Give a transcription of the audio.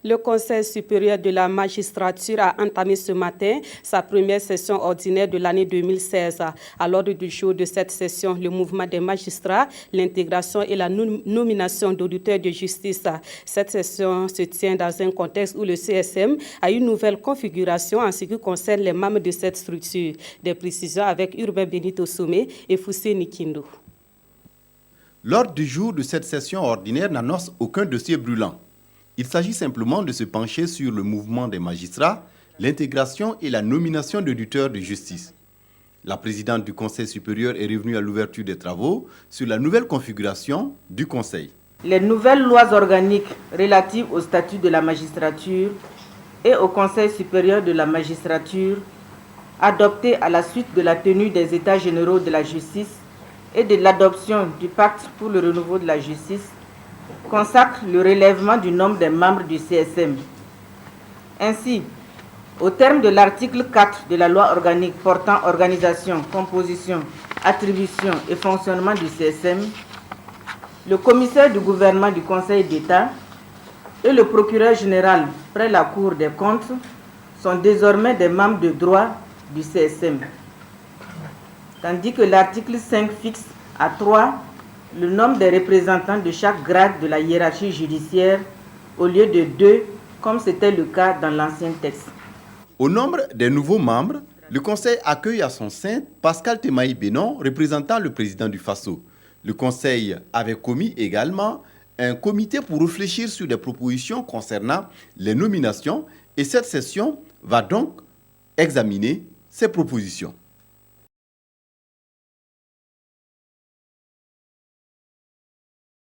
Le Conseil supérieur de la magistrature a entamé ce matin sa première session ordinaire de l'année 2016. À l'ordre du jour de cette session, le mouvement des magistrats, l'intégration et la nomination d'auditeurs de justice. Cette session se tient dans un contexte où le CSM a une nouvelle configuration en ce qui concerne les membres de cette structure. Des précisions avec Urbain Benito Somé et Foussé Nikindo. L'ordre du jour de cette session ordinaire n'annonce aucun dossier brûlant. Il s'agit simplement de se pencher sur le mouvement des magistrats, l'intégration et la nomination d'auditeurs de justice. La présidente du Conseil supérieur est revenue à l'ouverture des travaux sur la nouvelle configuration du Conseil. Les nouvelles lois organiques relatives au statut de la magistrature et au Conseil supérieur de la magistrature, adoptées à la suite de la tenue des États généraux de la justice et de l'adoption du pacte pour le renouveau de la justice, consacre le relèvement du nombre des membres du CSM. Ainsi, au terme de l'article 4 de la loi organique portant organisation, composition, attribution et fonctionnement du CSM, le commissaire du gouvernement du Conseil d'État et le procureur général près la Cour des comptes sont désormais des membres de droit du CSM. Tandis que l'article 5 fixe à 3 le nombre des représentants de chaque grade de la hiérarchie judiciaire au lieu de 2, comme c'était le cas dans l'ancien texte. Au nombre des nouveaux membres, le Conseil accueille à son sein Pascal Temaï Bénon, représentant le président du Faso. Le Conseil avait commis également un comité pour réfléchir sur des propositions concernant les nominations et cette session va donc examiner ces propositions.